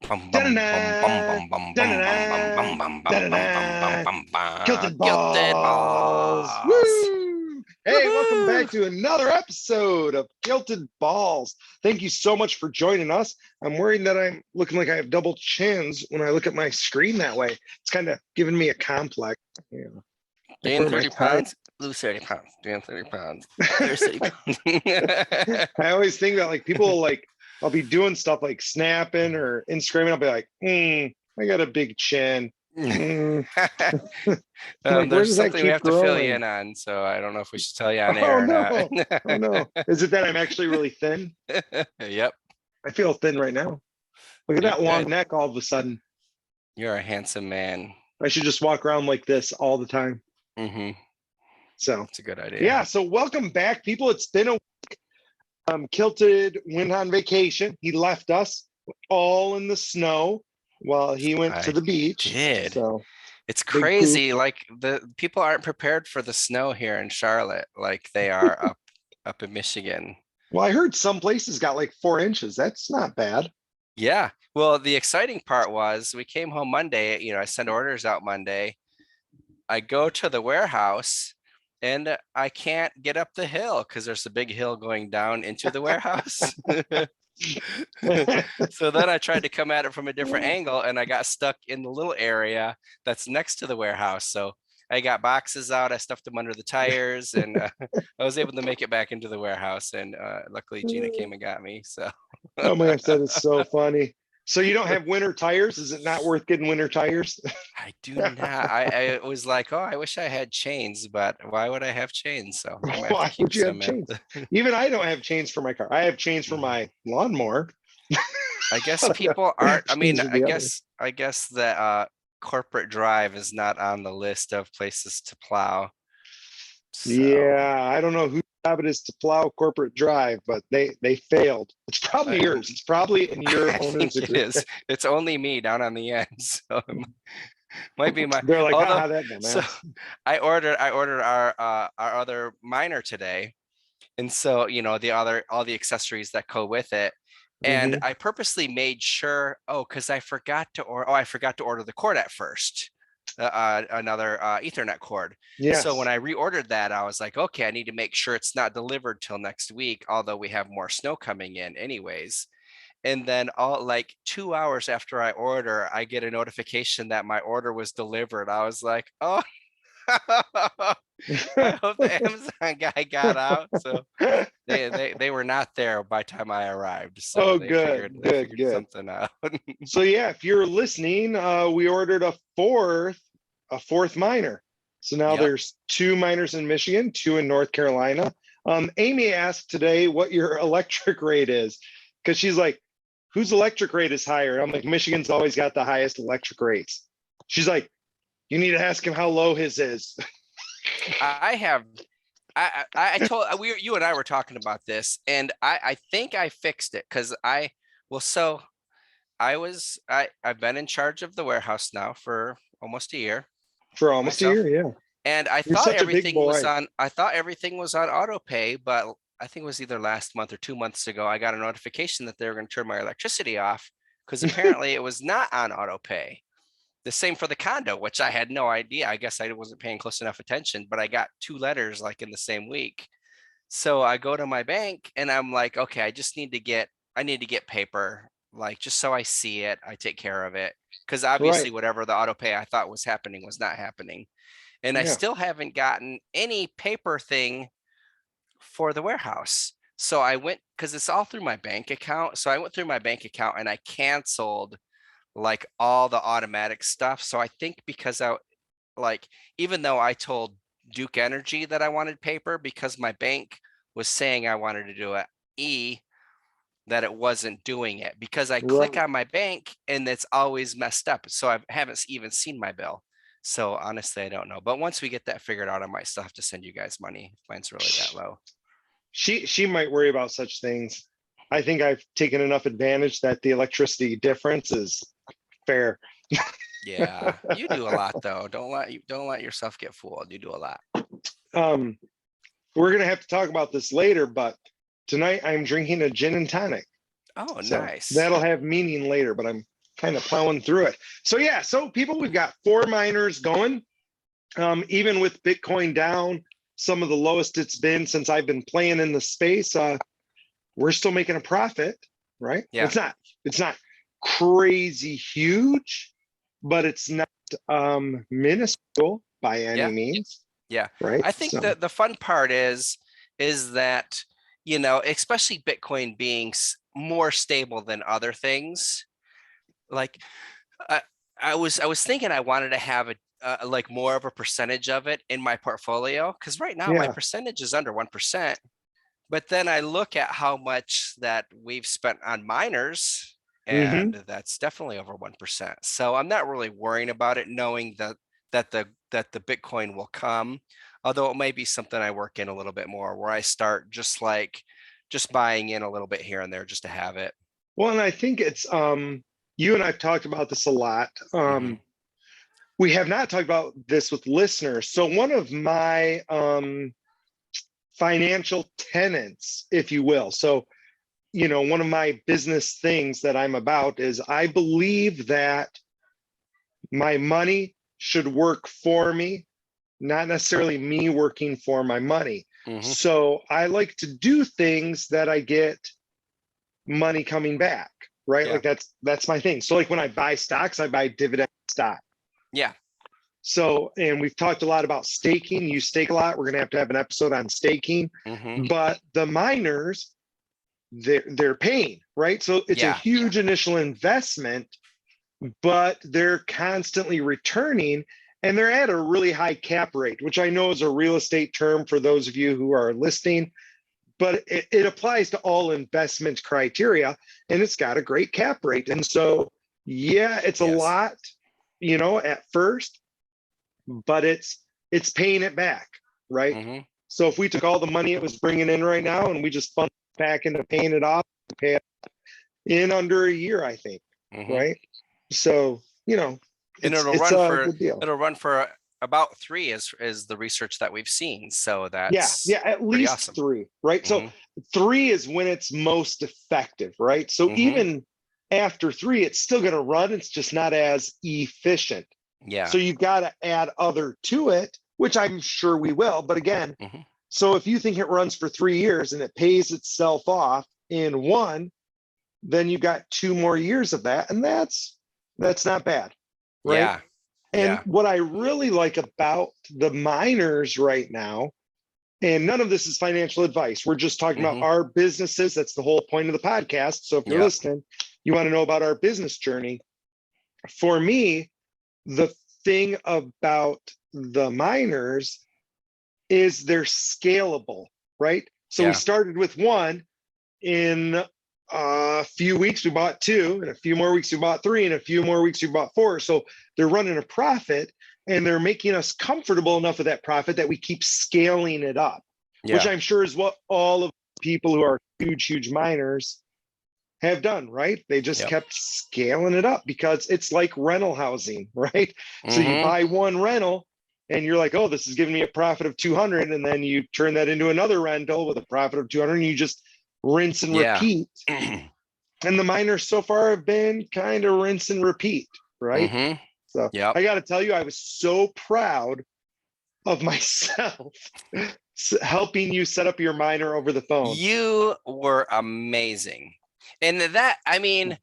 Da-na-na, da-na-na, da-na-na. Kilted Guilted Balls. balls. Woo! Hey, welcome back Woohoo! to another episode of Kilted Balls. Thank you so much for joining us. I'm worried that I'm looking like I have double chins when I look at my screen that way. It's kind of giving me a complex. Yeah. Like, Gain where am I 30 tied? pounds, lose 30 pounds. Gain 30 pounds, lose 30 pounds. I always think that like people like I'll be doing stuff like snapping or in screaming. I'll be like, I got a big chin. Mm. I'm like, where There's does that something we keep have to fill you growing? in on, so I don't know if we should tell you on Oh air or not. no. Oh no. Is it that I'm actually really thin? Yep, I feel thin right now. Look at you're that long good. neck all of a sudden. You're a handsome man. I should just walk around like this all the time. Mm-hmm. So It's a good idea. yeah, so welcome back, people. It's been a Kilted went on vacation. He left us all in the snow while he went to I the beach. did. So It's big poop. crazy. Like the people aren't prepared for the snow here in Charlotte, like they are up in Michigan. Well, I heard some places got like 4 inches. That's not bad. Yeah. Well, the exciting part was we came home Monday, I send orders out Monday. I go to the warehouse and I can't get up the hill because there's a big hill going down into the warehouse. So then I tried to come at it from a different angle and I got stuck in the little area that's next to the warehouse. So I got boxes out, I stuffed them under the tires, and I was able to make it back into the warehouse. And luckily Gina came and got me. So Oh my gosh, that is so funny. So you don't have winter tires? Is it not worth getting winter tires? I do not. I was like, oh, I wish I had chains, but why would I have chains? So I might have to Why keep would you have some in. chains? Even I don't have chains for my car. I have chains for my lawnmower. I guess people aren't. I mean, Chains are the other. I guess that corporate drive is not on the list of places to plow. So Yeah, I don't know whose job it is to plow corporate drive, but they failed. It's probably I, yours. It's probably in your I owner's think it agreement. is. It's only me down on the end, so it might be my. They're like, Although, haha, that so dumbass. I ordered our other miner today, and so the other all the accessories that go with it. And Mhm. I purposely made sure, because I forgot to order the cord at first, another Ethernet cord. So when Yes. I reordered that, I was like, okay, I need to make sure it's not delivered till next week, although we have more snow coming in anyways. And then all like 2 hours after I order, I get a notification that my order was delivered. I was like, oh, I hope the Amazon guy got out. So they were not there by the time I arrived. So Oh, they figured good, good, good. something out. So yeah, if you're listening, we ordered a fourth miner. So now Yep. there's 2 miners in Michigan, 2 in North Carolina. Amy asked today what your electric rate is because she's like, whose electric rate is higher? I'm like, Michigan's always got the highest electric rates. She's like, you need to ask him how low his is. I have I told you and I were talking about this, and I think I fixed it because so I've been in charge of the warehouse now for almost a year For almost a myself, year. Yeah. and You're such a big boy. I thought everything was on auto pay, but I think it was either last month or 2 months ago I got a notification that they were going to turn my electricity off because apparently it was not on auto pay. The same for the condo, which I had no idea. I guess I wasn't paying close enough attention, but I got 2 letters like in the same week. So I go to my bank and I'm like, okay, I need to get paper, like just so I see it, I take care of it. Because obviously Right. whatever the auto pay I thought was happening was not happening. And I Yeah. still haven't gotten any paper thing for the warehouse. So I went because it's all through my bank account. So I went through my bank account and I canceled like all the automatic stuff. So I think because like, even though I told Duke Energy that I wanted paper because my bank was saying I wanted to do that it wasn't doing it because I click Right. on my bank and it's always messed up. So I haven't even seen my bill. So honestly, I don't know. But once we get that figured out, I might still have to send you guys money if mine's really that low. She might worry about such things. I think I've taken enough advantage that the electricity difference is fair. Yeah, you do a lot though. Don't let yourself get fooled. You do a lot. um, we're gonna have to talk about this later, but tonight I'm drinking a gin and tonic. Oh, So nice. that'll have meaning later, but I'm kind of plowing through it. So yeah, so people, we've got 4 miners going. Even with Bitcoin down, some of the lowest it's been since I've been playing in the space, we're still making a profit, right? Yeah. It's not crazy huge, but it's not minuscule by any means. Yeah. Right. I think that the fun part is that, you know, especially Bitcoin being more stable than other things. Like I was thinking I wanted to have a like more of a percentage of it in my portfolio, because right now my percentage is under 1%. But then I look at how much that we've spent on miners, and that's definitely over 1%. So I'm not really worrying about it, knowing that the Bitcoin will come. Although it may be something I work in a little bit more, where I start just buying in a little bit here and there just to have it. Well, and I think it's you and I've talked about this a lot. We have not talked about this with listeners. So one of my financial tenets, if you will. So, you know, one of my business things that I'm about is I believe that my money should work for me, not necessarily me working for my money. So I like to do things that I get money coming back, right? Like that's my thing. So like when I buy stocks, I buy dividend stock. Yeah. So, and we've talked a lot about staking. You stake a lot. We're going to have an episode on staking. But the miners, they're paying, right? So it's a huge initial investment, but they're constantly returning, and they're at a really high cap rate, which I know is a real estate term for those of you who are listening, but it applies to all investment criteria, and it's got a great cap rate. And so, yeah, it's a lot, you know, at first, but it's paying it back, right? So if we took all the money it was bringing in right now and we just fund it back into paying it off, pay it in under a year, I think, right? So, you know, and it's a good deal. It'll run for about 3 is the research that we've seen. So that's at least awesome. 3, right? So 3 is when it's most effective, right? So even after 3, it's still going to run. It's just not as efficient. Yeah. So you've got to add other to it, which I'm sure we will. But again, so if you think it runs for 3 years and it pays itself off in 1, then you've got 2 more years of that. And that's not bad, right? Yeah. And what I really like about the miners right now, and none of this is financial advice, we're just talking about our businesses. That's the whole point of the podcast. So if you're listening, you want to know about our business journey. For me, the thing about the miners is they're scalable, right? So we started with 1. In a few weeks, we bought 2. In a few more weeks, we bought 3. In a few more weeks, we bought 4. So they're running a profit, and they're making us comfortable enough with that profit that we keep scaling it up, which I'm sure is what all of the people who are huge miners have done, right? They just kept scaling it up because it's like rental housing, right? So you buy 1 rental and you're like, oh, this is giving me a profit of 200. And then you turn that into another rental with a profit of 200, and you just rinse and repeat. And the miners so far have been kind of rinse and repeat, right? So I got to tell you, I was so proud of myself helping you set up your miner over the phone. You were amazing. And that, I mean,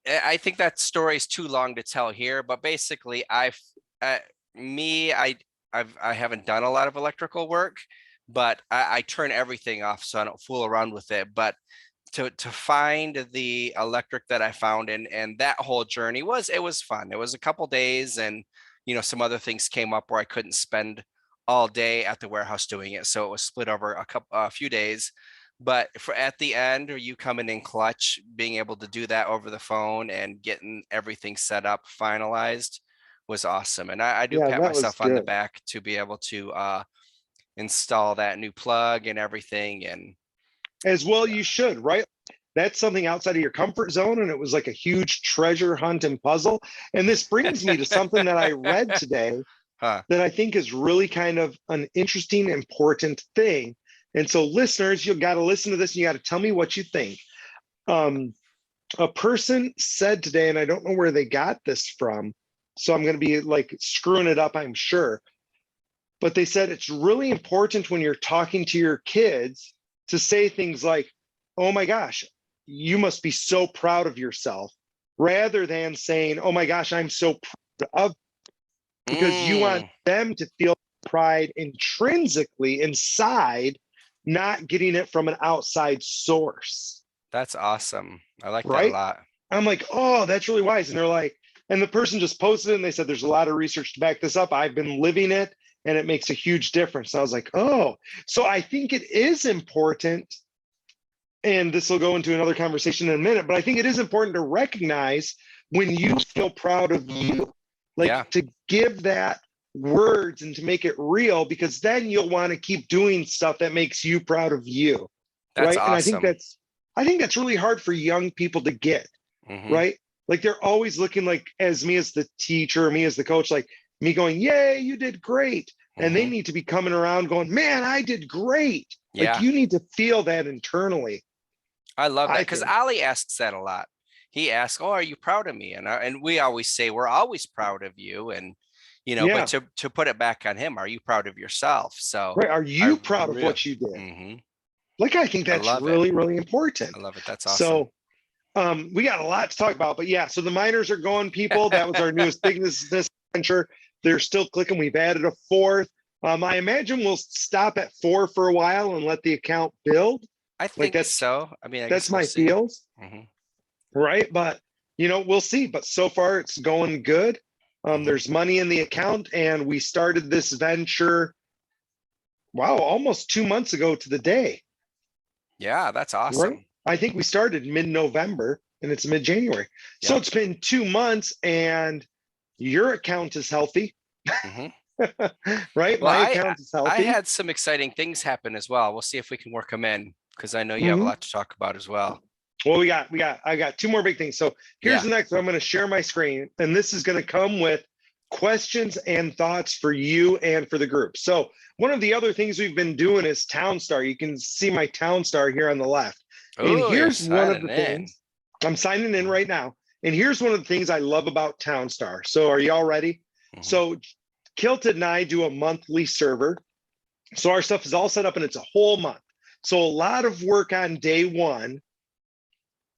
I think that story is too long to tell here, but basically I haven't done a lot of electrical work, but I turn everything off so I don't fool around with it. But to find the electric that I found, and that whole journey was fun. It was a couple days, and you know, some other things came up where I couldn't spend all day at the warehouse doing it, so it was split over a few days. But at the end, or you coming in clutch, being able to do that over the phone and getting everything set up, finalized, was awesome. And I do pat myself on the back to be able to install that new plug and everything. And as well, you should, right? That's something outside of your comfort zone, and it was like a huge treasure hunt and puzzle. And this brings me to something that I read today that I think is really kind of an interesting, important thing. And so listeners, you've got to listen to this and you got to tell me what you think. a person said today, and I don't know where they got this from, so I'm going to be like screwing it up, I'm sure. But they said it's really important when you're talking to your kids to say things like, oh my gosh, you must be so proud of yourself, rather than saying, oh my gosh, I'm so proud of, because you want Mm, them to feel pride intrinsically inside, not getting it from an outside source, that's awesome. I like that a right? lot. I'm like, oh, that's really wise. And they're like, and the person just posted it and they said, there's a lot of research to back this up. I've been living it and it makes a huge difference. And I was like, oh, so I think it is important. And this will go into another conversation in a minute, but I think it is important to recognize when you feel proud of you, Yeah, like to give that words and to make it real, because then you'll want to keep doing stuff that makes you proud of you. that's Right. And awesome. I think that's really hard for young people to get, Hmm. right? Like they're always looking like, as me as the teacher, me as the coach, like me going, yay, you did great. And they Hmm. need to be coming around going, man, I did great. Like Yeah, you need to feel that internally, I love that I because think. Ali asks that a lot. He asks, "Oh, are you proud of me?" And we always say we're always proud of you. And but Yeah. to put it back on him, are you proud of yourself? So Right. Are I you proud of real. what you did? Hmm. Like, I think I that's love it. really, really important. I love it. That's awesome. So we got a lot to talk about, but yeah, so the miners are going, people. That was our newest thing. This venture. They're still clicking. We've added a fourth. I imagine we'll stop at 4 for a while and let the account build. I Like think so. I mean, I that's guess we'll my see. feels, Hmm. right? But we'll see. But so far it's going good. Hmm. There's money in the account, and we started this venture, wow, almost 2 months ago to the day. Yeah, that's Right. awesome. I think we started mid-November and it's mid-January. So Yep. it's been 2 months and your account is healthy, Hmm. right? Well, My I account is I healthy. had some exciting things happen as well. We'll see if we can work them in because I know you have a Mhm. lot to talk about as well. Well, I got two more big things. So here's Yeah. the next one. I'm going to share my screen, and this is going to come with questions and thoughts for you and for the group. So one of the other things we've been doing is Town Star. You can see my Town Star here on the left. And Oh, you're here's one of the signing in. things I'm signing in right now. And here's one of the things I love about Town Star. So are y'all ready? Hmm. So Kilted and I do a monthly server. So our stuff is all set up and it's a whole month. So a lot of work on day one,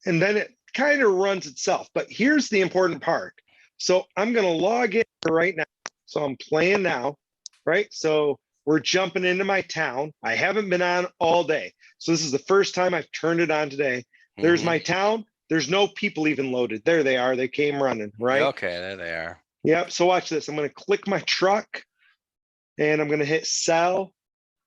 and then it kind of runs itself. But here's the important part. So I'm going to log in right now. So I'm playing now, right? So we're jumping into my town. I haven't been on all day. So this is the first time I've turned it on today. There's Hmm. my town. There's no people even loaded. There they are. They came running, right? Okay, there they are. Yep. So watch this. I'm going to click my truck and I'm going to hit sell.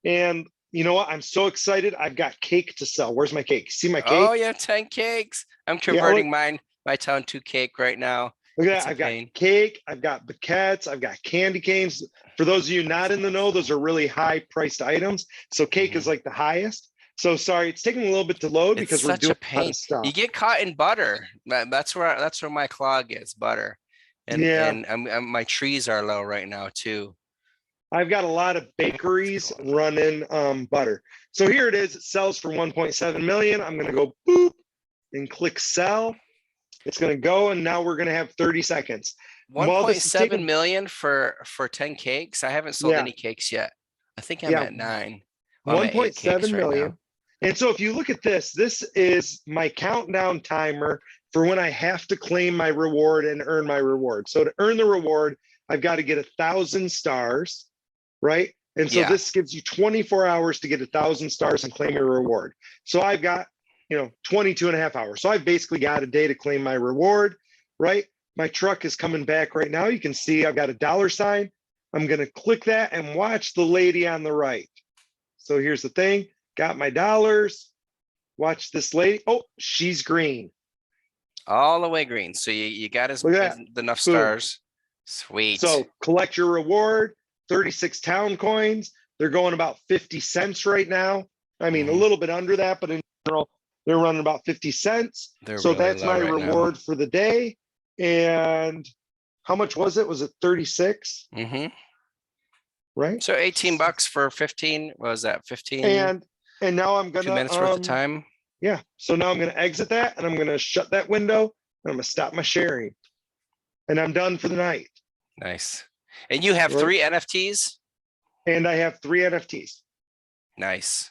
And you know what? I'm so excited. I've got cake to sell. Where's my cake? See my Oh, cake? you have 10 cakes. I'm Yeah, look, converting my town to cake right now. look at It's that. a I've got pain. cake. I've got baguettes. I've got candy canes. For those of you not That's in the know, those awesome. are really high priced items. So cake is Hmm. like the highest. So sorry, it's taking a little bit to load It's because we're such doing a a lot pain. of You stuff. get caught in butter. That's where my clog is, butter. And Yeah, and my trees are low right now too. I've got a lot of It's bakeries going. running butter. So here it is. It sells for 1.7 million. I'm going to go boop and click sell. It's going to go, and now we're going to have 30 seconds. While this is 1.7 taking, million for 10 cakes. I haven't sold yeah, any cakes yet. I think I'm yeah, at 9. Well, I'm at 8 cakes 1.7 right now. million. And so if you look at this, this is my countdown timer for when I have to claim my reward and earn my reward. So to earn the reward, I've got to get 1,000 stars, right? And so Yeah. this gives you 24 hours to get 1,000 stars and claim your reward. So I've got, 22 and a half hours. So I've basically got a day to claim my reward, right? My truck is coming back right now. You can see I've got a dollar sign. I'm going to click that and watch the lady on the right. So here's the thing. Got my dollars. Watch this lady. Oh, she's green. All the way green. So you got Look at as that. enough Boom. stars. Sweet. So collect your reward. 36 town coins. They're going about 50 cents right now. I mean, a Hmm. little bit under that, but in general, they're running about 50 cents. They're So really that's low my right now. reward for the day. And how much was it? Was it 36? Hmm. Right. So 18 bucks for 15. What was that? 15, And and now I'm 2 gonna minutes worth of time. Yeah. So now I'm going to exit that and I'm going to shut that window and I'm going to stop my sharing and I'm done for the night. Nice. And you have Right. 3 NFTs? And I have 3 NFTs. Nice.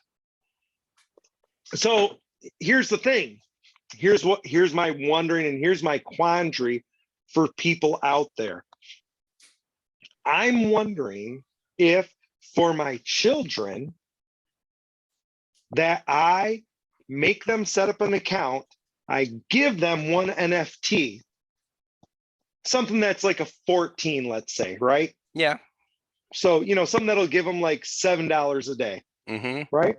So here's the thing. Here's my wondering and here's my quandary for people out there. I'm wondering if for my children that I make them set up an account, I give them one NFT, something that's like a 14, let's say, right? Yeah. So, something that'll give them like $7 a day, right?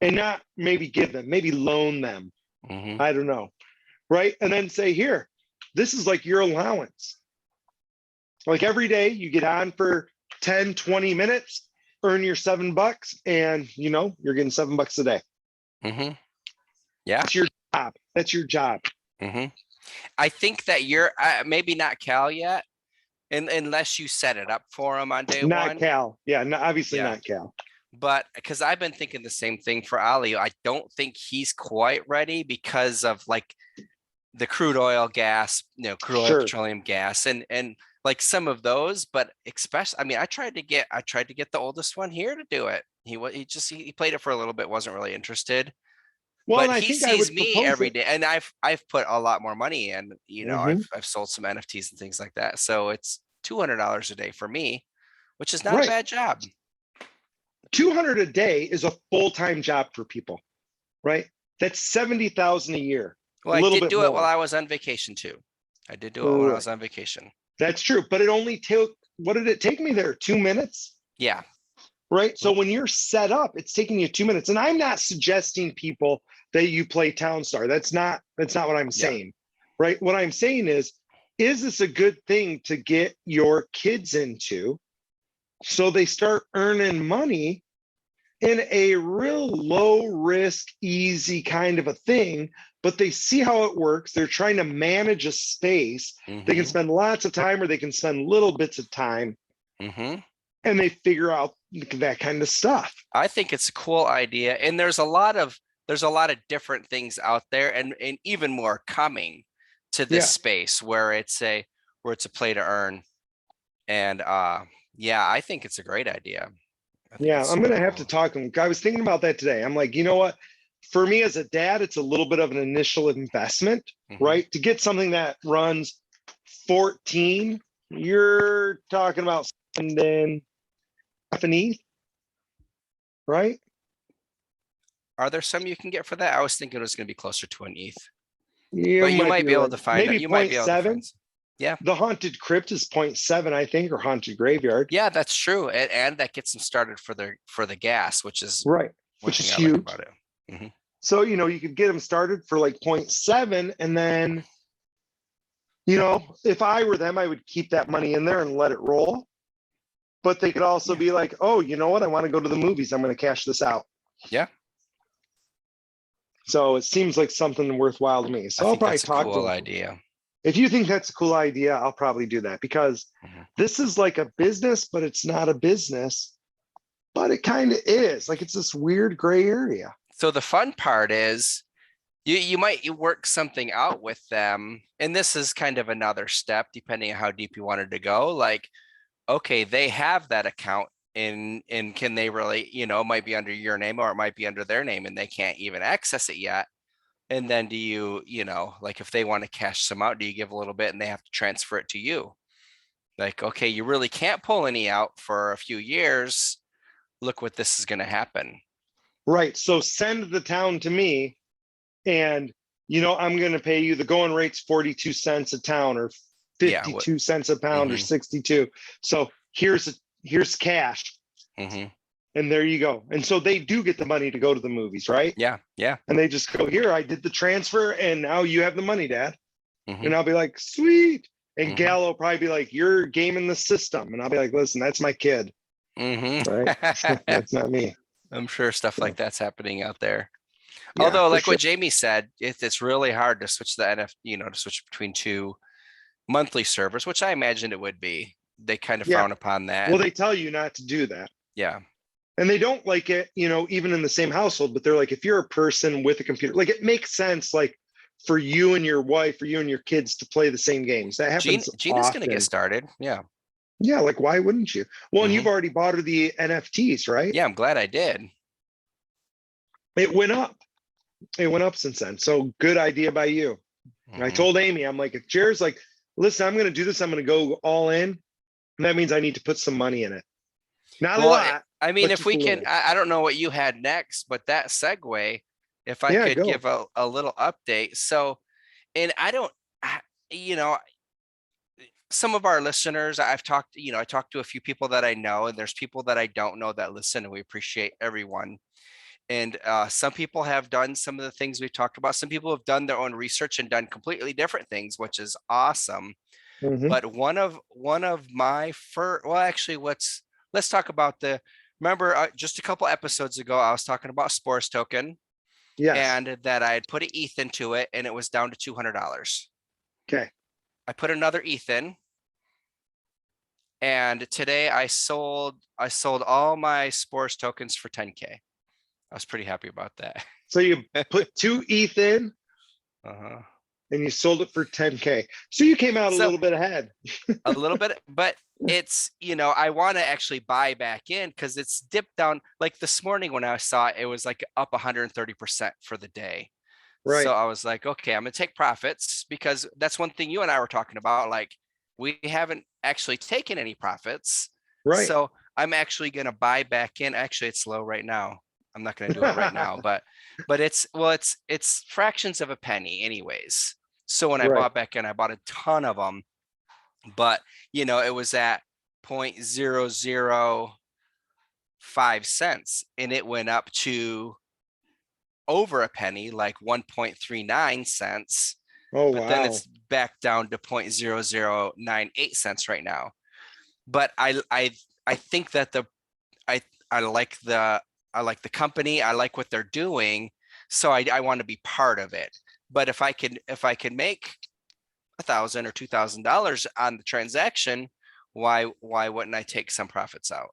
And not maybe give them, maybe loan them. I don't know, right? And then say, here, this is like your allowance. Like every day you get on for 10, 20 minutes, earn your $7 and you're getting $7 a day. Yeah. That's your job. That's your job. I think that you're maybe not Cal yet, unless you set it up for him on day Not one. Cal. Yeah, obviously not Cal. But because I've been thinking the same thing for Ali, I don't think he's quite ready because of like the crude oil gas, crude oil, petroleum gas, and like some of those. But especially, I mean, I tried to get the oldest one here to do it. He played it for a little bit, wasn't really interested. Well, But he sees me every day, and I've put a lot more money in. I've sold some NFTs and things like that. So it's $200 a day for me, which is not a bad job. 200 a day is a full-time job for people, right? That's 70,000 a year. Well, I did do it while I was on vacation too. I did do it when I was on vacation. That's true, but it only took, what did it take me there? 2 minutes? Yeah. Right. So when you're set up, it's taking you 2 minutes. And I'm not suggesting people that you play Town Star. That's not what I'm saying. Right. What I'm saying is this a good thing to get your kids into so they start earning money in a real low risk, easy kind of a thing, but they see how it works. They're trying to manage a space. They can spend lots of time or they can spend little bits of time. And they figure out that kind of stuff. I think it's a cool idea. And there's a lot of different things out there and even more coming to this space where it's a play to earn. And I think it's a great idea. I'm going to have to talk to him. I was thinking about that today. I'm like, you know what? For me as a dad, it's a little bit of an initial investment, right? To get something that runs 14, you're talking about spending half an ETH, right? Are there some you can get for that? I was thinking it was going to be closer to an ETH. You but you might be able to find maybe it. You might be able to find. Yeah. The Haunted Crypt is 0.7, I think, or Haunted Graveyard. Yeah, that's true. And that gets them started for the gas, which is right, which is huge. Like about it. So, you could get them started for like 0.7. And then, if I were them, I would keep that money in there and let it roll. But they could also be like, oh, you know what? I want to go to the movies. I'm going to cash this out. Yeah. So it seems like something worthwhile to me. So I'll probably talk to them. Idea. If you think that's a cool idea, I'll probably do that because this is like a business, but it's not a business, but it kind of is. Like it's this weird gray area. So the fun part is you might work something out with them. And this is kind of another step, depending on how deep you wanted to go. Like, okay, they have that account and can they really, it might be under your name or it might be under their name and they can't even access it yet. And then do you, like if they want to cash some out, do you give a little bit and they have to transfer it to you? Like, okay, you really can't pull any out for a few years. Look what this is going to happen. Right. So send the town to me and, I'm going to pay you. The going rate's 42 cents a town or 52 cents a pound or 62. So here's cash. And there you go. And so they do get the money to go to the movies, right? Yeah. Yeah. And they just go, here, I did the transfer and now you have the money, Dad. And I'll be like, sweet. And Gallo will probably be like, you're gaming the system. And I'll be like, listen, that's my kid. Right? That's not me. I'm sure stuff like that's happening out there. Yeah, although like what Jamie said, it's really hard to switch the to switch between 2 monthly servers, which I imagine it would be. They kind of frown upon that. Well, they tell you not to do that. Yeah. And they don't like it, even in the same household, but they're like, if you're a person with a computer, like it makes sense, like for you and your wife, or you and your kids to play the same games. That happens Gina's going to get often. started. Yeah. Yeah, like why wouldn't you? Well, and Mhm. you've already bought her the NFTs, right? Yeah, I'm glad I did. It went up. It went up since then. So good idea by you. I Mhm. told Amy, I'm like, if Jared's like, listen, I'm going to do this, I'm going to go all in. And that means I need to put some money in it. Not a Well, lot, I mean, but if just we a can, little. I don't know what you had next, but that segue, if I Yeah, could go. give a little update. So, and I don't, you know, some of our listeners, I've talked, I talked to a few people that I know, and there's people that I don't know that listen, and we appreciate everyone. And some people have done some of the things we've talked about. Some people have done their own research and done completely different things, which is awesome. Hmm. But one of my first, well, actually, let's talk about remember just a couple episodes ago, I was talking about Sports Token Yes. and that I had put an ETH into it and it was down to $200. Okay. I put another ETH in, and today I sold all my Sports tokens for 10K. I was pretty happy about that. So you put 2 ETH in Uh-huh. and you sold it for 10K. So you came out a So little bit ahead. a little bit, but it's, I want to actually buy back in because it's dipped down. Like this morning when I saw it, it was like up 130% for the day. So Right. I was like, okay, I'm gonna take profits, because that's one thing you and I were talking about. Like, we haven't actually taken any profits. Right. So I'm actually gonna buy back in. Actually, it's low right now. I'm not gonna do it right now, but it's fractions of a penny anyways. So when I Right. bought back in, I bought a ton of them, but it was at 0.005 cents, and it went up to over a penny, like 1.39 cents, Oh, but then wow. it's back down to 0.0098 cents right now. But I think that I I like the I like the company, I like what they're doing, so I want to be part of it. But if I can make $1,000 or $2,000 on the transaction, why wouldn't I take some profits out?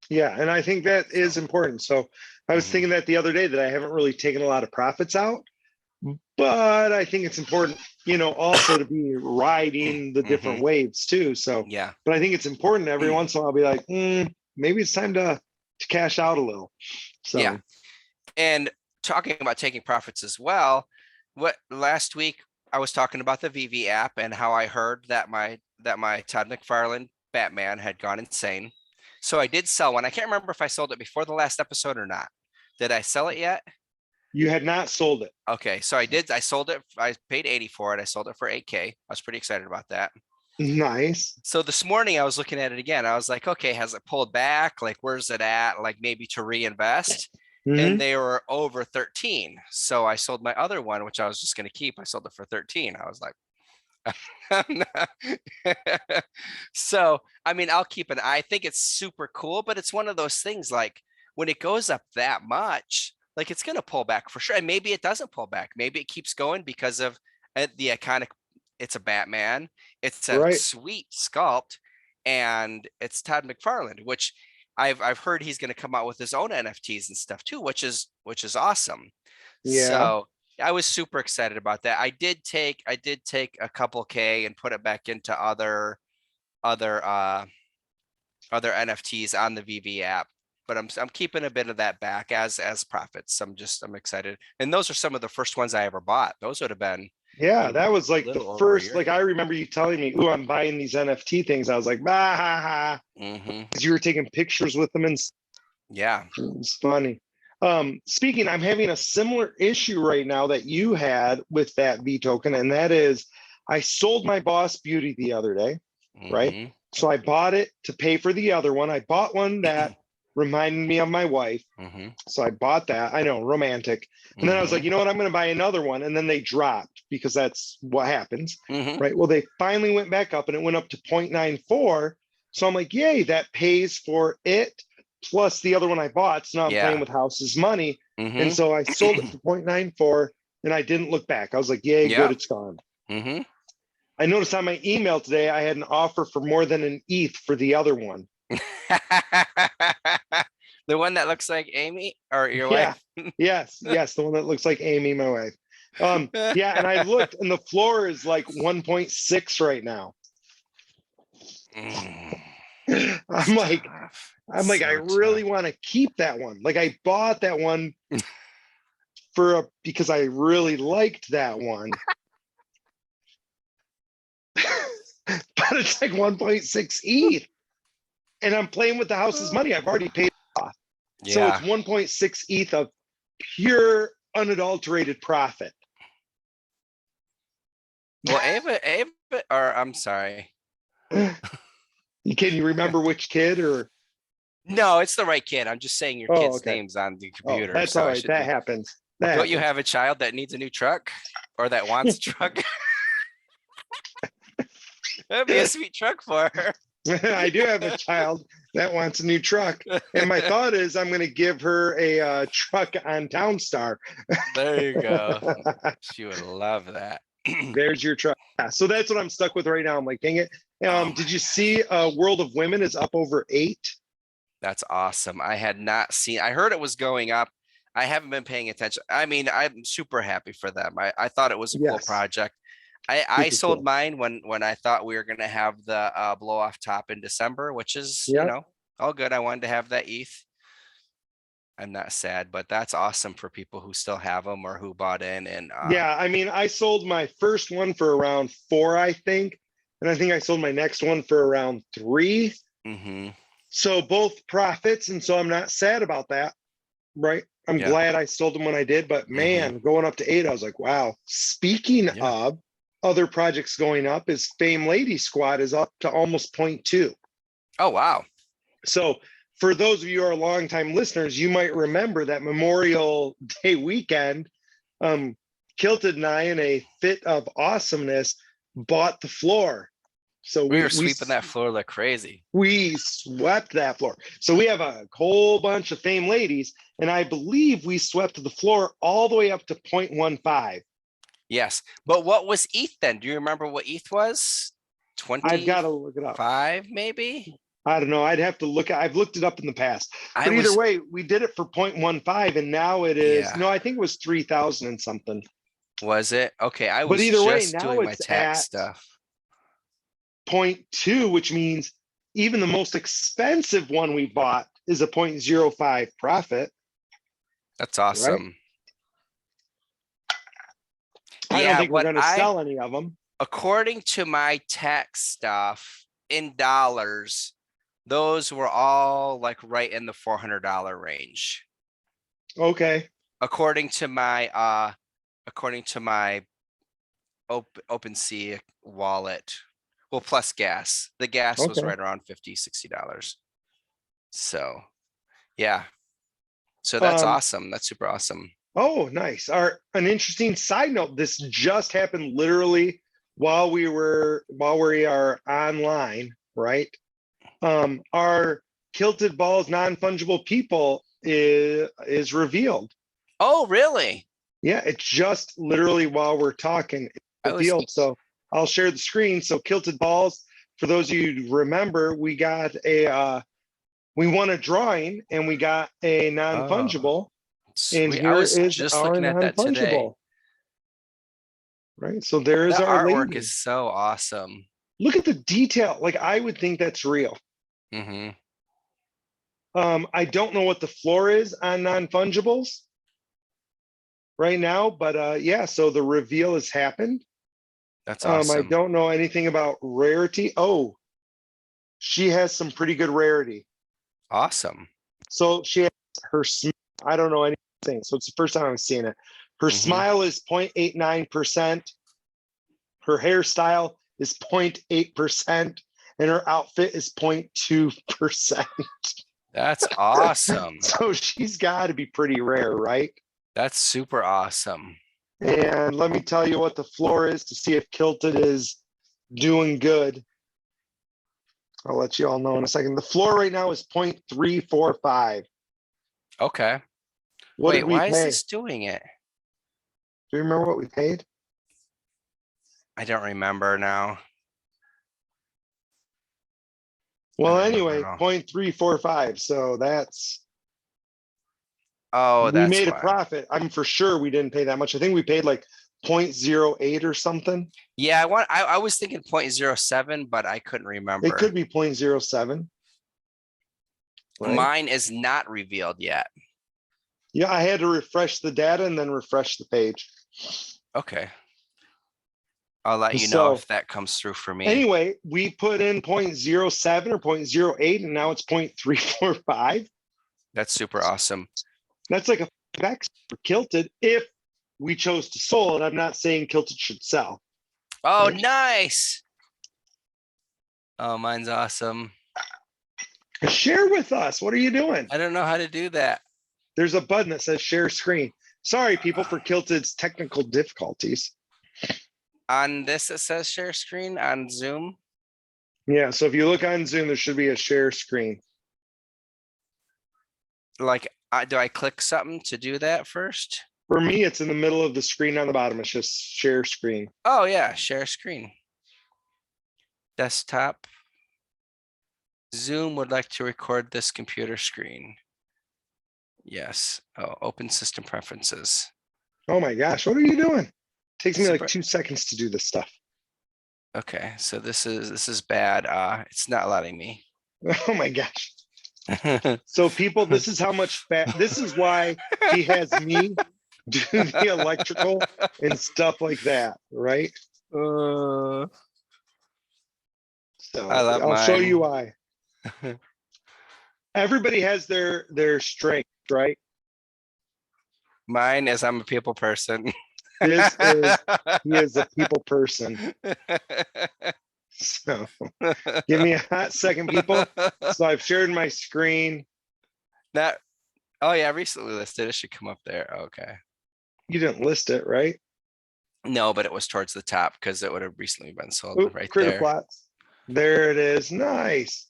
Yeah. And I think that is So, important. So I was mhm, thinking that the other day that I haven't really taken a lot of profits out, but I think it's important, also to be riding the different mhm, waves too. So, yeah, but I think it's important every once in a while, I'll be like, maybe it's time to cash out a little. yeah. So, And talking about taking profits as well, what last week I was talking about the VV app and how I heard that my Todd McFarlane Batman had gone insane. So I did sell one. I can't remember if I sold it before the last episode or not. Did I sell it yet? you had not sold it. Okay, so I did. I sold it. I paid 80 for it. I sold it for 8K. I was pretty excited about that. Nice. So this morning I was looking at it again. I was like, okay, has it pulled back? Like, where's it at? Like, maybe to reinvest. And Hmm. they were over 13. So I sold my other one, which I was just going to keep. I sold it for 13. I was like, so, I mean, I'll keep an eye. I think it's super cool, but it's one of those things, like when it goes up that much, like it's going to pull back for sure. And maybe it doesn't pull back. Maybe it keeps going because of the iconic, it's a Batman, it's a Right. sweet sculpt, and it's Todd McFarlane, which I've heard he's going to come out with his own NFTs and stuff too, which is awesome. Yeah. So I was super excited about that. I did take a couple K and put it back into other other NFTs on the VV app, but I'm keeping a bit of that back as profits. I'm excited. And those are some of the first ones I ever bought. Those would have been Yeah. a That was like the little over a first, year like, I ago. remember you telling me, oh, I'm buying these NFT things. I was like, bah, ha, ha. Hmm. Because you were taking pictures with them and Yeah. it's funny. Speaking, I'm having a similar issue right now that you had with that V token, and that is I sold my Boss Beauty the other day, right? Hmm. So I bought it to pay for the other one. I bought one that reminded me of my wife. Hmm. So I bought that. I know, romantic. And then I was like, Hmm. you know what? I'm going to buy another one. And then they dropped because that's what happens, Hmm. right? Well, they finally went back up and it went up to 0.94. So I'm like, yay, that pays for it plus the other one I bought. So now I'm playing Yeah. with house's money. And Hmm. so I sold it for 0.94 and I didn't look back. I was like, yay, good, Yep. it's gone. Hmm. I noticed on my email today, I had an offer for more than an ETH for the other one. The one that looks like Amy or your Yeah. wife? Yes, the one that looks like Amy, my wife. Yeah, and I looked and the floor is like 1.6 right now. Mm, I'm it's like, tough. I'm It's like, I so really tough. want to keep that one. Like I bought that one because I really liked that one. But it's like 1.6 ETH. And I'm playing with the house's money. I've already paid off. So it's Yeah. 1.6 ETH of pure unadulterated profit. Well, Ava, or I'm sorry. Can you remember which kid or No, it's the right kid. I'm just saying your oh kid's okay. name's on the Oh, computer, that's so all I right. should That be. happens. That Don't you happens. have a child that needs a new truck or that wants a truck? That'd be a sweet truck for her. I do have a child that wants a new truck. And my thought is I'm going to give her a truck on Townstar. There you go. She would love that. There's your truck. Yeah, so that's what I'm stuck with right now. I'm like, dang it. Oh Did you my see World of Women is up over 8? That's awesome. I had not seen, I heard it was going up. I haven't been paying attention. I mean, I'm super happy for them. I thought it was a cool Yes, project. I super sold cool. mine when I thought we were gonna have the blow off top in December, which is, Yeah. all good. I wanted to have that ETH. I'm not sad, but that's awesome for people who still have them or who bought in and Yeah. I mean, I sold my first one for around 4, I think. And I think I sold my next one for around 3. mhm, So both profits. And so I'm not sad about that. Right. I'm yeah, glad I sold them when I did. But mhm, man, going up to 8, I was like, wow. Speaking yeah. of other projects going up, is Fame Lady Squad is up to almost point 0.2. Oh wow. So for those of you who are longtime listeners, you might remember that Memorial Day weekend, Kilted and I, in a fit of awesomeness, bought the floor. So We were sweeping that floor like crazy. we swept that floor. So we have a whole bunch of Fame Ladies, and I believe we swept the floor all the way up to 0.15. Yes. But what was ETH then? Do you remember what ETH was? I've got to look it up. 25 maybe? I don't know. I'd have to look. I've looked it up in the past. I But either was, way, we did it for 0.15, and now it is, yeah. no, I think it was 3,000 and something. Was it? Okay, I But was either way, just now doing my it's tax at stuff. 0.2, which means even the most expensive one we bought is a 0.05 profit, That's right? awesome. I don't Yeah, think we're going to sell any of them. according to my tax stuff in dollars, those were all like right in the $400 range. Okay. According to my OpenSea wallet. Well, plus gas. The gas was Okay. right around $50-$60. So yeah. So that's Um, awesome. That's super awesome. oh, nice. An interesting side note. This just happened literally while we are online, right? Our Kilted Balls non-fungible people is revealed. Oh, really? Yeah, it's just literally while we're talking, it's I was revealed. So I'll share the screen. So Kilted Balls, for those of you who remember, we won a drawing and we got a oh non-fungible. And sweet. I here was is just our looking at that today. non-fungible. Right. So there is That our artwork lady. is so awesome. Look at the detail. Like I would think that's real. Hmm. I don't know what the floor is on non-fungibles right now, but yeah, so the reveal has happened. That's I awesome. don't know anything about rarity. Oh, she has some pretty good rarity. Awesome. So she has her, I don't know anything. So it's the first time I'm seeing it. Her Hmm. smile is 0.89%. Her hairstyle is 0.8%. And her outfit is 0.2%. That's awesome. So she's got to be pretty rare, right? That's super awesome. And let me tell you what the floor is to see if Kilted is doing good. I'll let you all know in a second. The floor right now is 0.345. Okay. What Wait, did we why is pay? this doing it? Do you remember what we paid? I don't remember now. I Well, don't remember anyway, at all. 0.345. So that's Oh, We that's made a why. profit. I'm for sure we didn't pay that much. I think we paid like 0.08 or something. Yeah, I was thinking 0.07, but I couldn't It remember. could be 0.07, right? Mine is not revealed yet. Yeah, I had to refresh the data and then refresh the page. Okay. I'll let you know So if that comes through for me. anyway, we put in 0.07 or 0.08 and now it's 0.345. That's super awesome. That's like a 5x for Kilted if we chose to sell it. I'm not saying Kilted should sell. Oh, Right. nice. Oh, mine's awesome. Share with us. What are you doing? I don't know how to do that. There's a button that says share screen. Sorry, people, for Kilted's technical difficulties. On this, it says share screen on Zoom. Yeah, so if you look on Zoom, there should be a share screen. Like, do I click something to do that first? For me, it's in the middle of the screen on the bottom. It's just share screen. Oh, yeah, share screen. Desktop. Zoom would like to record this computer screen. Yes. Oh, open system preferences. Oh my gosh, what are you doing? Takes me like Super. 2 seconds to do this stuff. Okay, so this is bad. It's not letting me. Oh my gosh. So people, this is how much fat, this is why he has me do the electrical and stuff like that, right? I So love I'll show you mine. why. Everybody has their strength, right? Mine is I'm a people person. This is he is a people person. So give me a hot second, people. So I've shared my screen. That, oh yeah, recently listed. It should come up there. Okay. You didn't list it, right? No, but it was towards the top because it would have recently been sold Oop, right critter there. plots. There it is. Nice.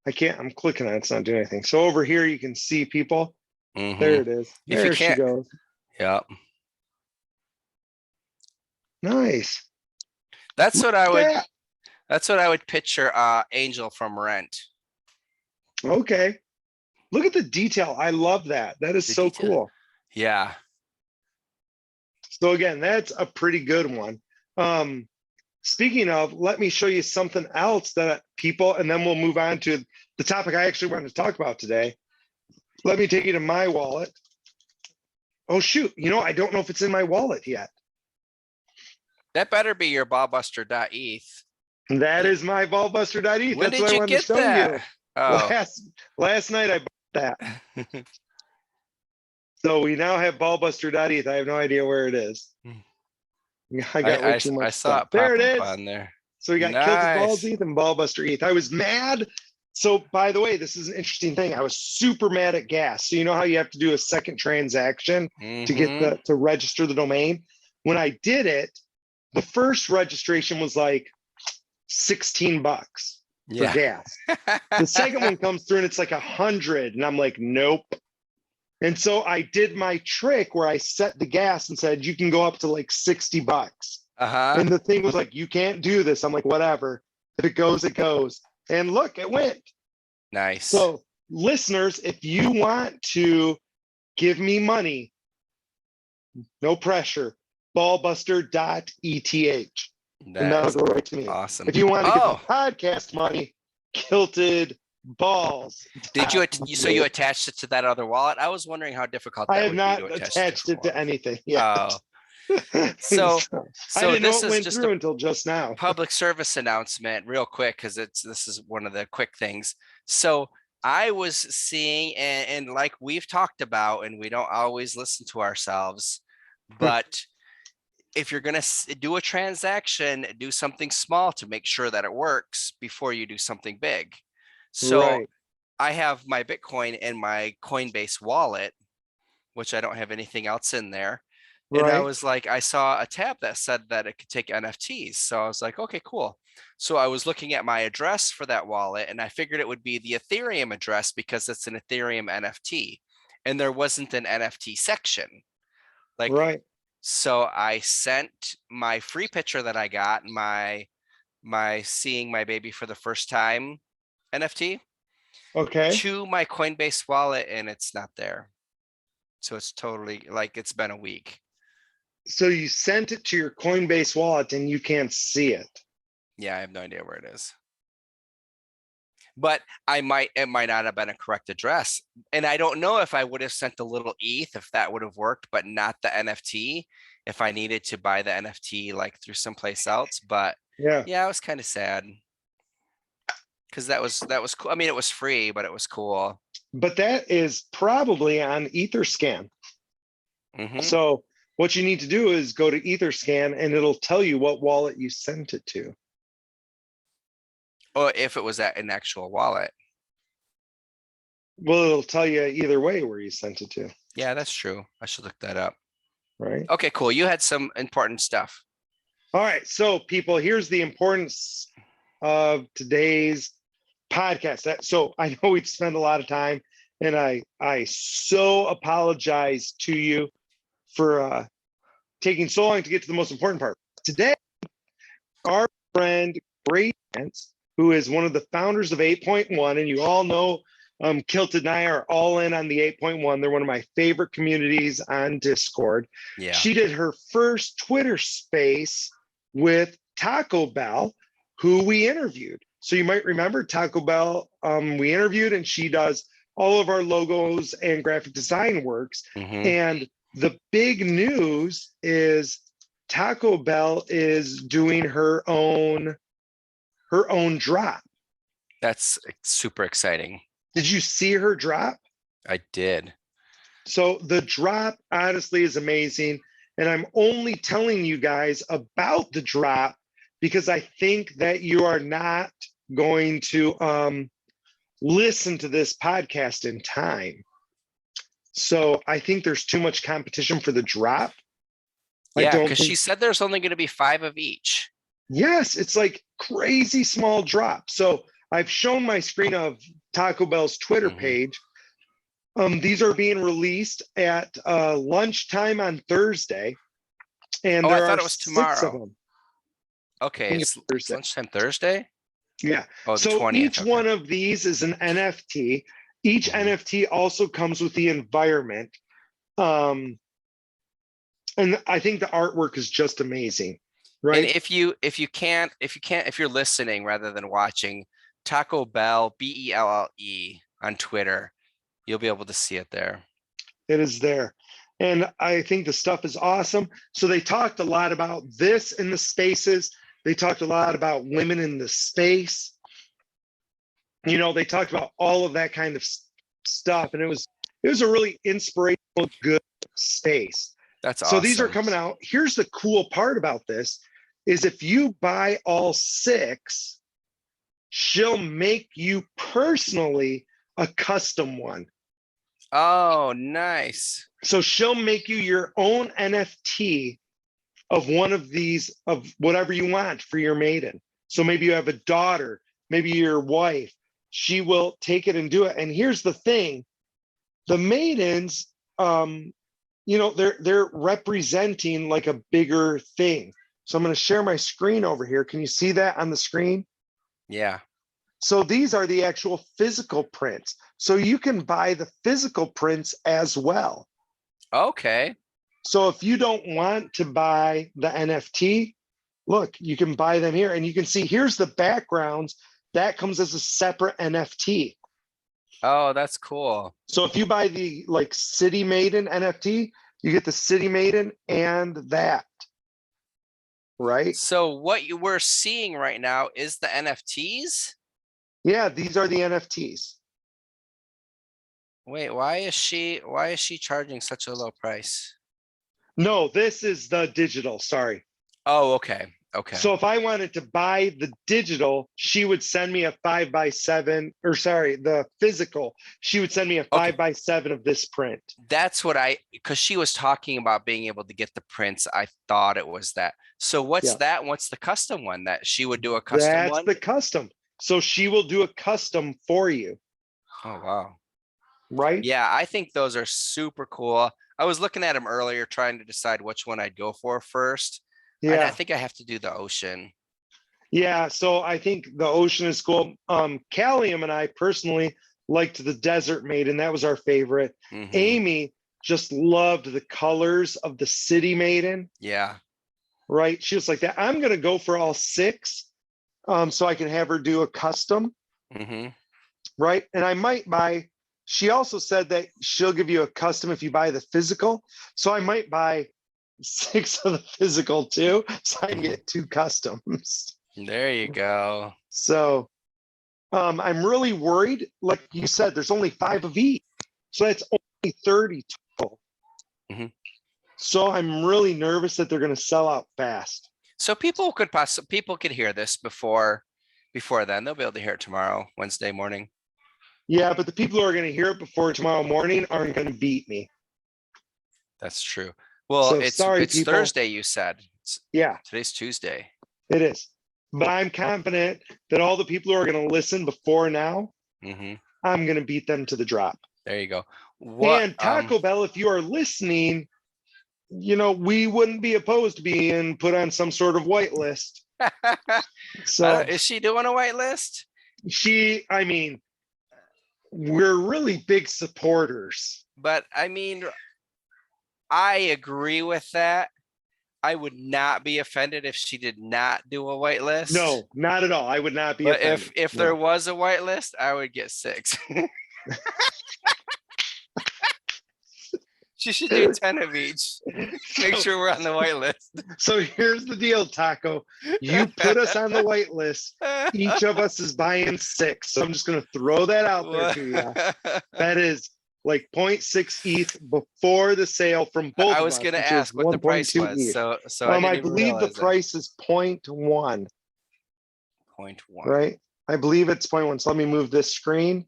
I can't, I'm clicking on it. It's not doing anything. So over here, you can see people. There it is. If you There she can't, goes. yeah. Nice. That's what I would. Yeah. That's what I would picture. Angel from Rent. Okay. Look at the detail. I love that. That is The so detail. cool. Yeah. So again, that's a pretty good one. Speaking of, let me show you something else that people, and then we'll move on to the topic I actually wanted to talk about today. Let me take you to my wallet. Oh shoot, I don't know if it's in my wallet yet. That better be your ballbuster.eth. That is my ballbuster.eth. When That's did what I you wanted get to show that? you. Oh. Last night I bought that. So we now have ballbuster.eth. I have no idea where it is. I got way too much I saw stuff. it There pop it up is. on there. So we got Kilted Balls ETH and Ballbuster ETH. I was mad. So by the way, this is an interesting thing. I was super mad at gas. So you know how you have to do a second transaction to get to register the domain? When I did it, the first registration was like $16 for gas. The second one comes through and it's like 100. And I'm like, nope. And so I did my trick where I set the gas and said, you can go up to like $60. And the thing was like, you can't do this. I'm like, whatever. If it goes, it goes. And look, it went. Nice. So listeners, if you want to give me money, no pressure, ballbuster.eth. And that'll go right to me. Awesome. If you want to give the podcast money, Kilted Balls. Did you? So you attached it to that other wallet? I was wondering how difficult I that have would not be to attach attached it to anything. Yeah. Oh. So I didn't know this it is went just through a until just now. public service announcement real quick because this is one of the quick things. So I was seeing, and like we've talked about, and we don't always listen to ourselves, but if you're going to do a transaction, do something small to make sure that it works before you do something big. So Right. I have my Bitcoin in my Coinbase wallet, which I don't have anything else in there. And I Right. was like, I saw a tab that said that it could take NFTs. So I was like, okay, cool. So I was looking at my address for that wallet and I figured it would be the Ethereum address because it's an Ethereum NFT. And there wasn't an NFT section. Like, Right. so I sent my free picture that I got, my seeing my baby for the first time NFT. Okay. to my Coinbase wallet and it's not there. So it's totally like it's been a week. So you sent it to your Coinbase wallet and you can't see it. Yeah, I have no idea where it is. But it might not have been a correct address. And I don't know if I would have sent the little ETH if that would have worked, but not the NFT if I needed to buy the NFT like through someplace else. But Yeah. yeah, I was kind of sad because that was cool. I mean, it was free, but it was cool. But that is probably on Etherscan. Hmm. So what you need to do is go to Etherscan and it'll tell you what wallet you sent it to. Or if it was at an actual wallet. Well, it'll tell you either way where you sent it to, Yeah, that's true. I should look that up. right? Okay, cool. You had some important stuff. All right. So people, here's the importance of today's podcast. So I know we've spent a lot of time and I so apologize to you for taking so long to get to the most important part. Today, our friend Great Chance, who is one of the founders of 8.1, and you all know Kilted and I are all in on the 8.1. They're one of my favorite communities on Discord. Yeah. She did her first Twitter space with Tacobelle, who we interviewed. So you might remember Tacobelle, we interviewed, and she does all of our logos and graphic design works. Hmm. And the big news is Tacobelle is doing her own drop. That's super exciting. Did you see her drop? I did. So the drop honestly is amazing. And I'm only telling you guys about the drop because I think that you are not going to listen to this podcast in time. So I think there's too much competition for the drop. Yeah, because she said there's only going to be 5 of each. Yes, it's like crazy small drop. So I've shown my screen of Tacobelle's Twitter page. These are being released at lunchtime on Thursday. And I there thought are it was 6 of tomorrow. them. Okay, it's lunchtime Thursday? Yeah. Oh, the So 20th. each Okay. one of these is an NFT. Each NFT also comes with the environment. And I think the artwork is just amazing. And Right. if you're listening rather than watching, Tacobelle, Belle on Twitter, you'll be able to see it there. It is there. And I think the stuff is awesome. So they talked a lot about this in the spaces. They talked a lot about women in the space. You know, they talked about all of that kind of stuff. And it was a really inspirational, good space. That's So awesome. these are coming out. Here's the cool part about this is if you buy all 6, she'll make you personally a custom one. Oh, nice. So she'll make you your own NFT of one of these, of whatever you want for your maiden. So maybe you have a daughter, maybe your wife. She will take it and do it. And here's the thing: the maidens, you know, they're representing like a bigger thing. So I'm going to share my screen over here. Can you see that on the screen? Yeah. So these are the actual physical prints. So you can buy the physical prints as well. Okay. So if you don't want to buy the NFT, look, you can buy them here. And you can see here's the backgrounds. That comes as a separate NFT. Oh, that's cool. So if you buy the like City Maiden NFT, you get the City Maiden and that. Right? So what you were seeing right now is the NFTs? Yeah, these are the NFTs. Wait, why is she charging such a low price? No, this is the digital, sorry. Oh, okay. Okay. So if I wanted to buy the digital, she would send me a 5x7, or sorry, the physical. She would send me a 5x7 of this print. That's what because she was talking about being able to get the prints. I thought it was that. So what's that? What's the custom one that she would do a custom That's one? the custom. So she will do a custom for you. Oh, wow. Right? Yeah, I think those are super cool. I was looking at them earlier, trying to decide which one I'd go for first. Yeah. I think I have to do the ocean. Yeah, so I think the ocean is cool. Callium and I personally liked the Desert Maiden. That was our favorite. Mhm. Amy just loved the colors of the City Maiden, Yeah. right? She was like that. I'm going to go for all 6 so I can have her do a custom, Mhm. right? And I might buy, she also said that she'll give you a custom if you buy the physical. So I might buy 6 of the physical too, so I can get 2 customs. There you go. So I'm really worried. Like you said, there's only 5 of each. So that's only 30 total. Mhm. So I'm really nervous that they're going to sell out fast. So people could hear this before then. They'll be able to hear it tomorrow, Wednesday morning. Yeah, but the people who are going to hear it before tomorrow morning aren't going to beat me. That's true. Well, So sorry, it's people. Thursday, you said. Yeah, Today's Tuesday. it is. But I'm confident that all the people who are going to listen before now, Hmm. I'm going to beat them to the drop. There you go. What And Taco Bell, if you are listening, we wouldn't be opposed to being put on some sort of white list. So is she doing a white list? I mean, we're really big supporters. But I mean, I agree with that. I would not be offended if she did not do a white list. No, not at all. I would not be But offended. if there was a white list, I would get 6. She should do 10 of each. Make sure we're on the white list. So here's the deal, Taco. You put us on the white list. Each of us is buying 6. So I'm just going to throw that out there to you. That is like 0.6 ETH before the sale from both I of was us, going to which ask is what the price 1.2 was. ETH. So I didn't I even believe the realize that. price is 0.1, 0.1. right? I believe it's 0.1. So let me move this screen.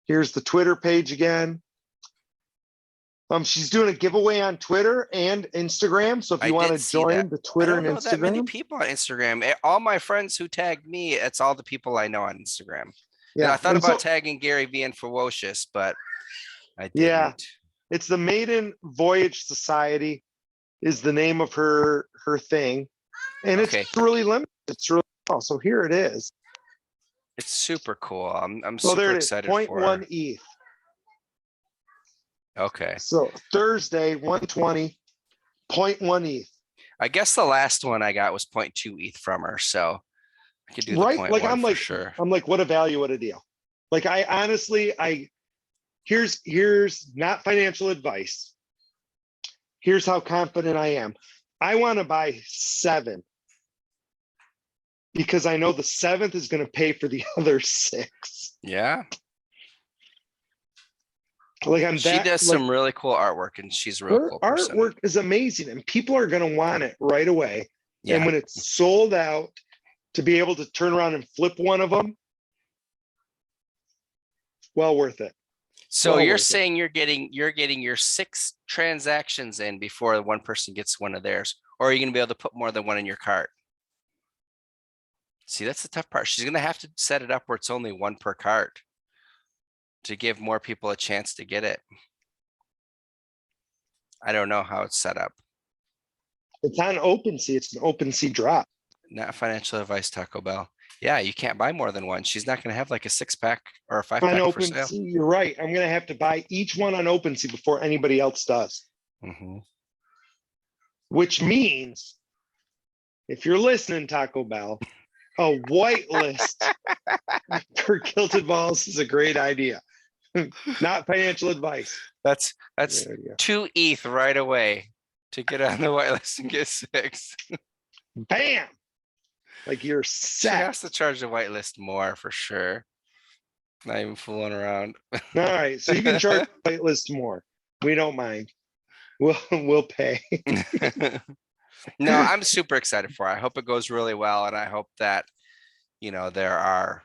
Here's the Twitter page again. She's doing a giveaway on Twitter and Instagram. So if you want to join the Twitter and I don't know that many Instagram, people on Instagram. All my friends who tagged me, it's all the people I know on Instagram. And yeah. I thought And about so, tagging Gary V and Ferocious, but I didn't. yeah, it's the Maiden Voyage Society is the name of her thing, and Okay. it's really limited. It's really cool. So here it is. It's super cool. I'm Oh, super there it is. excited for 0.1 her. ETH. Okay. So Thursday, 120, 0.1 ETH. I guess the last one I got was 0.2 ETH from her, so I could do the Right? 0.1 Like for sure. I'm like, what a value, what a deal. Like I honestly, here's not financial advice. Here's how confident I am. I want to buy 7 because I know the 7th is going to pay for the other 6. Yeah. Like She does some really cool artwork, and she's a real cool person. Artwork is amazing, and people are going to want it right away. Yeah. And when it's sold out, to be able to turn around and flip one of them, well worth it. So you're saying you're getting your 6 transactions in before one person gets one of theirs, or are you going to be able to put more than one in your cart? See, that's the tough part. She's going to have to set it up where it's only 1 per cart to give more people a chance to get it. I don't know how it's set up. It's on OpenSea. It's an OpenSea drop. Not financial advice, Taco Bell. Yeah, you can't buy more than one. She's not going to have like a 6-pack or a 5-pack for sale. You're right. I'm going to have to buy each one on OpenSea before anybody else does. Mm-hmm. Which means, if you're listening, Taco Bell, a whitelist for Kilted Balls is a great idea. Not financial advice. That's 2 ETH right away to get on the whitelist and get 6. Bam! Like you're set. She has to charge the whitelist more for sure. Not even fooling around. All right, so you can charge the whitelist more. We don't mind. We'll pay. No, I'm super excited for it. I hope it goes really well, and I hope that there are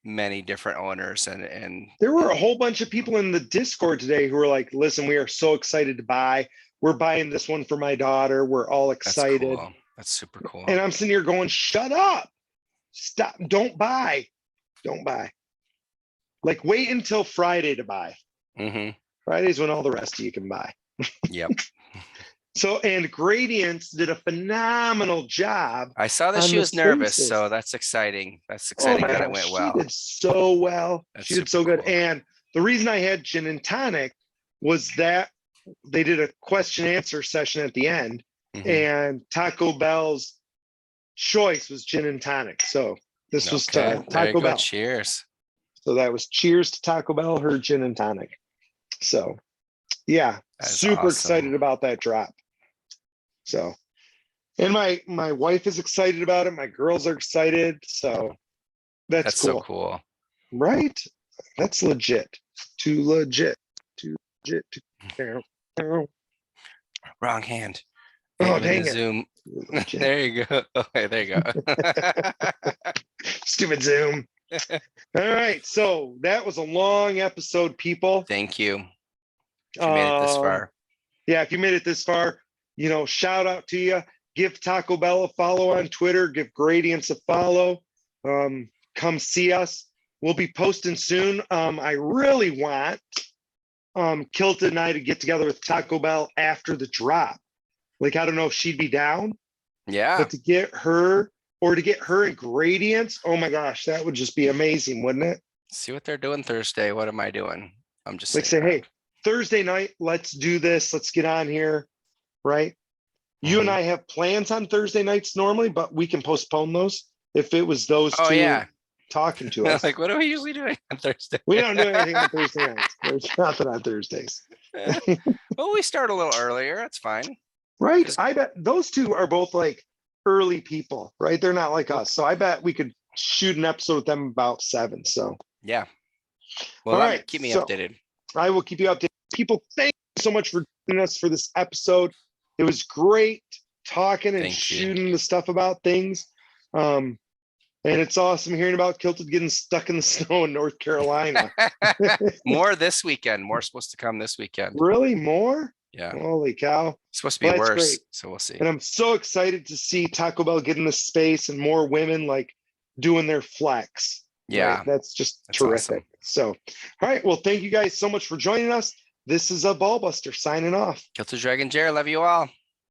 many different owners and there were a whole bunch of people in the Discord today who were like, listen, we are so excited to buy. We're buying this one for my daughter. We're all excited. That's cool. That's super cool. And I'm sitting here going, shut up. Stop. Don't buy. Don't buy. Like wait until Friday to buy. Mm-hmm. Friday's when all the rest of you can buy. Yep. So, and Gradients did a phenomenal job I saw that on she the was nervous, spaces. so that's exciting. That's Oh exciting my that it gosh, went she well. did so well. That's She did super so good. cool. And the reason I had gin and tonic was that they did a question answer session at the end, Mhm. and Taco Bell's choice was gin and tonic. So this was Okay, there you Taco go. Bell. Cheers. So that was cheers to Taco Bell, her gin and tonic. So yeah, That is super awesome. excited about that drop. So, and my wife is excited about it. My girls are excited. So that's so cool, cool. right? That's legit. Too legit. Too legit. Oh, Wrong hand. oh Aim in dang the it. Zoom. Legit. There you go. Okay, there you go. Stupid Zoom. All right. So that was a long episode, people. Thank you. If you made it this far. Yeah, if you made it this far, shout out to you. Give Taco Bell a follow on Twitter. Give Gradients a follow. Come see us. We'll be posting soon. I really want Kilta and I to get together with Taco Bell after the drop. Like, I don't know if she'd be down, Yeah. but to get her and Gradients, oh my gosh, that would just be amazing, wouldn't it? See what they're doing Thursday. What am I doing? I'm just Like, say, hey, Thursday night, let's do this. Let's get on here, right? You and I have plans on Thursday nights normally, but we can postpone those if it was those two talking to us. Like, what are we usually doing on Thursday? We don't do anything on Thursday nights. There's nothing on Thursdays. Well, we start a little earlier. That's fine. Right. I bet those two are both like early people, right? They're not like us. So I bet we could shoot an episode with them about 7. So yeah. Well, all right. Keep me updated. I will keep you updated. People, thank you so much for joining us for this episode. It was great talking and shooting the stuff about things. And it's awesome hearing about Kilted getting stuck in the snow in North Carolina. More this weekend. More supposed to come this weekend. Really? More? Yeah. Holy cow. It's supposed to be worse. Great. So we'll see. And I'm so excited to see Taco Bell get in the space and more women like doing their flex. Yeah. Right? That's terrific. Awesome. So, all right. Well, thank you guys so much for joining us. This is a Ballbuster signing off. Kilter Dragon Jared. Love you all.